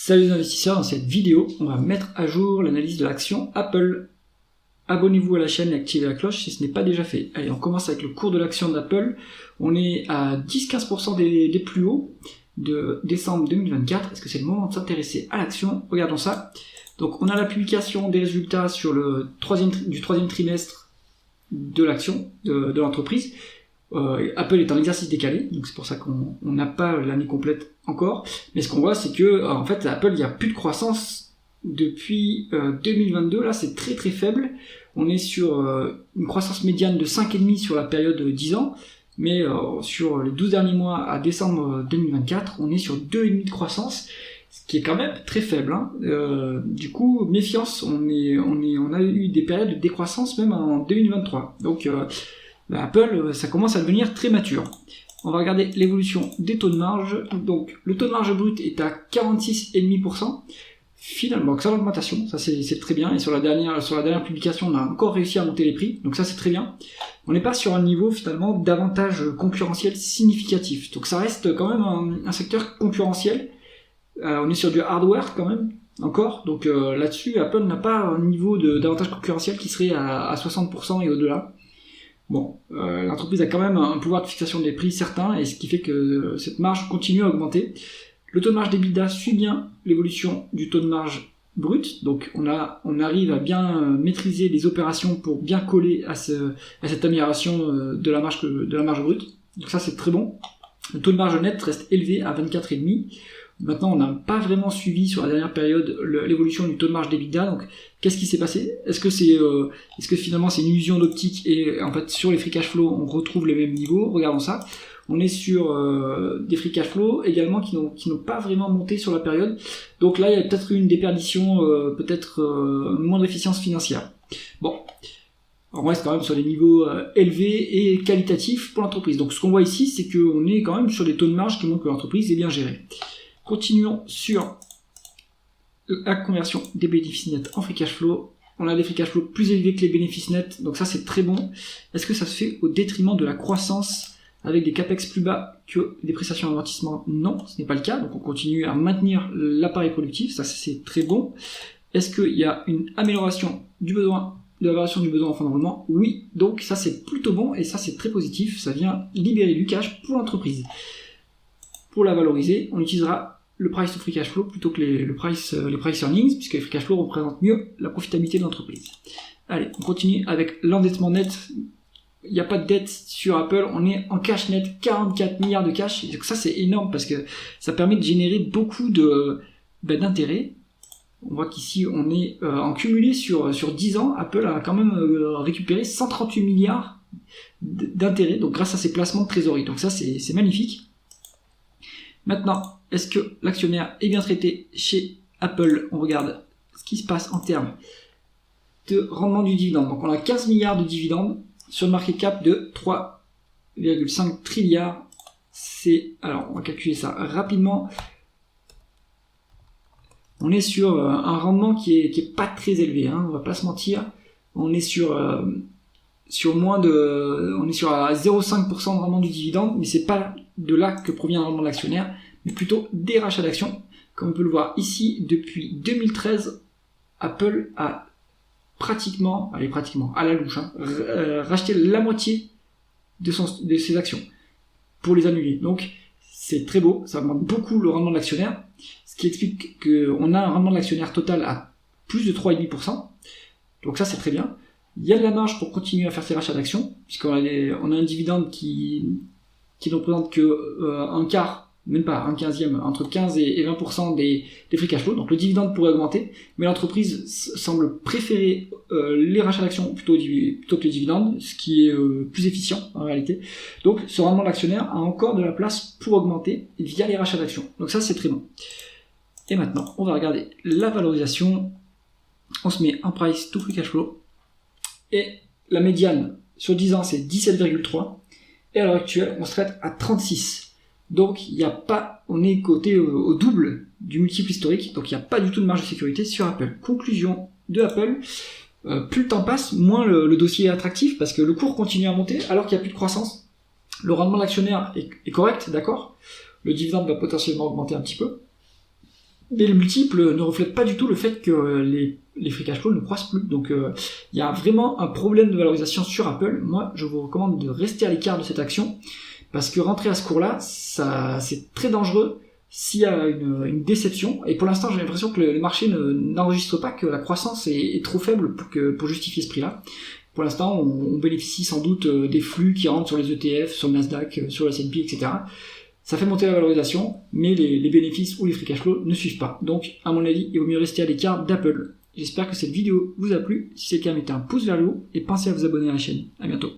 Salut les investisseurs, dans cette vidéo, on va mettre à jour l'analyse de l'action Apple. Abonnez-vous à la chaîne et activez la cloche si ce n'est pas déjà fait. Allez, on commence avec le cours de l'action d'Apple. On est à 10-15% des plus hauts de décembre 2024. Est-ce que c'est le moment de s'intéresser à l'action? Regardons ça. Donc on a la publication des résultats sur le troisième trimestre de l'action de l'entreprise. Apple est en exercice décalé, donc c'est pour ça qu'on n'a pas l'année complète encore. Mais ce qu'on voit, c'est que en fait, Apple, il n'y a plus de croissance depuis 2022. Là, c'est très très faible. On est sur une croissance médiane de 5,5 sur la période de 10 ans, mais sur les 12 derniers mois à décembre 2024, on est sur 2,5 de croissance, ce qui est quand même très faible. Du coup, méfiance, on a eu des périodes de décroissance même en 2023. Donc Apple, ça commence à devenir très mature. On va regarder l'évolution des taux de marge. Donc, le taux de marge brut est à 46,5%. Finalement, c'est l'augmentation, ça c'est très bien. Et sur la dernière publication, on a encore réussi à monter les prix. Donc ça, c'est très bien. On n'est pas sur un niveau, finalement, d'avantage concurrentiel significatif. Donc ça reste quand même un secteur concurrentiel. On est sur du hardware quand même, encore. Donc là-dessus, Apple n'a pas un niveau d'avantage concurrentiel qui serait à 60% et au-delà. Bon, l'entreprise a quand même un pouvoir de fixation des prix certain, et ce qui fait que cette marge continue à augmenter. Le taux de marge d'EBITDA suit bien l'évolution du taux de marge brut, donc on arrive à bien maîtriser les opérations pour bien coller à cette amélioration de la marge brute. Donc ça, c'est très bon. Le taux de marge net reste élevé à 24,5. Maintenant, on n'a pas vraiment suivi sur la dernière période l'évolution du taux de marge d'EBITDA. Donc, qu'est-ce qui s'est passé? Est-ce que finalement c'est une illusion d'optique et en fait sur les free cash flow on retrouve les mêmes niveaux? Regardons ça. On est sur des free cash flow également qui n'ont pas vraiment monté sur la période. Donc là, il y a peut-être eu une déperdition, une moindre efficience financière. Bon, on reste quand même sur des niveaux élevés et qualitatifs pour l'entreprise. Donc ce qu'on voit ici, c'est qu'on est quand même sur des taux de marge qui montrent que l'entreprise est bien gérée. Continuons sur la conversion des bénéfices nets en free cash flow. On a des free cash flow plus élevés que les bénéfices nets, donc ça c'est très bon. Est-ce que ça se fait au détriment de la croissance avec des capex plus bas que des prestations d'amortissement? Non, ce n'est pas le cas, donc on continue à maintenir l'appareil productif, ça c'est très bon. Est-ce qu'il y a une amélioration de la variation du besoin en fonds de roulement? Oui, donc ça c'est plutôt bon et ça c'est très positif, ça vient libérer du cash pour l'entreprise. Pour la valoriser, on utilisera le price to free cash flow plutôt que les price earnings, puisque les free cash flow représentent mieux la profitabilité de l'entreprise. Allez, on continue avec l'endettement net. Il n'y a pas de dette sur Apple, on est en cash net, 44 milliards de cash. Et donc ça c'est énorme parce que ça permet de générer beaucoup d'intérêts. On voit qu'ici on est en cumulé sur 10 ans, Apple a quand même récupéré 138 milliards d'intérêts, donc grâce à ses placements de trésorerie. Donc ça c'est magnifique. Maintenant, est-ce que l'actionnaire est bien traité chez Apple? On regarde ce qui se passe en termes de rendement du dividende. Donc on a 15 milliards de dividendes sur le market cap de 3,5 trilliards. Alors on va calculer ça rapidement. On est sur un rendement qui est pas très élevé, on va pas se mentir. On est sur à 0,5% de rendement du dividende, mais c'est pas de là que provient le rendement de l'actionnaire, mais plutôt des rachats d'actions. Comme on peut le voir ici, depuis 2013, Apple a pratiquement à la louche, racheté la moitié de ses actions pour les annuler. Donc c'est très beau, ça augmente beaucoup le rendement de l'actionnaire, ce qui explique qu'on a un rendement de l'actionnaire total à plus de 3,5%. Donc ça c'est très bien. Il y a de la marge pour continuer à faire ces rachats d'actions, puisqu'on a un dividende qui ne représente que un quart, même pas un quinzième, entre 15 et 20% des free cash flow. Donc le dividende pourrait augmenter, mais l'entreprise semble préférer les rachats d'actions plutôt que les dividendes, ce qui est plus efficient en réalité. Donc ce rendement de l'actionnaire a encore de la place pour augmenter via les rachats d'actions. Donc ça c'est très bon. Et maintenant on va regarder la valorisation. On se met un price to free cash flow. Et la médiane sur 10 ans c'est 17,3 et à l'heure actuelle on se traite à 36. Donc on est coté au double du multiple historique, donc il n'y a pas du tout de marge de sécurité sur Apple. Conclusion de Apple, plus le temps passe, moins le dossier est attractif parce que le cours continue à monter alors qu'il n'y a plus de croissance. Le rendement de l'actionnaire est correct, d'accord. Le dividende va potentiellement augmenter un petit peu. Mais le multiple ne reflète pas du tout le fait que les free cash flow ne croissent plus. Donc il y a vraiment un problème de valorisation sur Apple. Moi, je vous recommande de rester à l'écart de cette action, parce que rentrer à ce cours-là, c'est très dangereux s'il y a une déception. Et pour l'instant, j'ai l'impression que le marché n'enregistre pas que la croissance est trop faible pour justifier ce prix-là. Pour l'instant, on bénéficie sans doute des flux qui rentrent sur les ETF, sur le Nasdaq, sur le S&P, etc. Ça fait monter la valorisation, mais les bénéfices ou les free cash flow ne suivent pas. Donc, à mon avis, il vaut mieux rester à l'écart d'Apple. J'espère que cette vidéo vous a plu. Si c'est le cas, mettez un pouce vers le haut et pensez à vous abonner à la chaîne. À bientôt.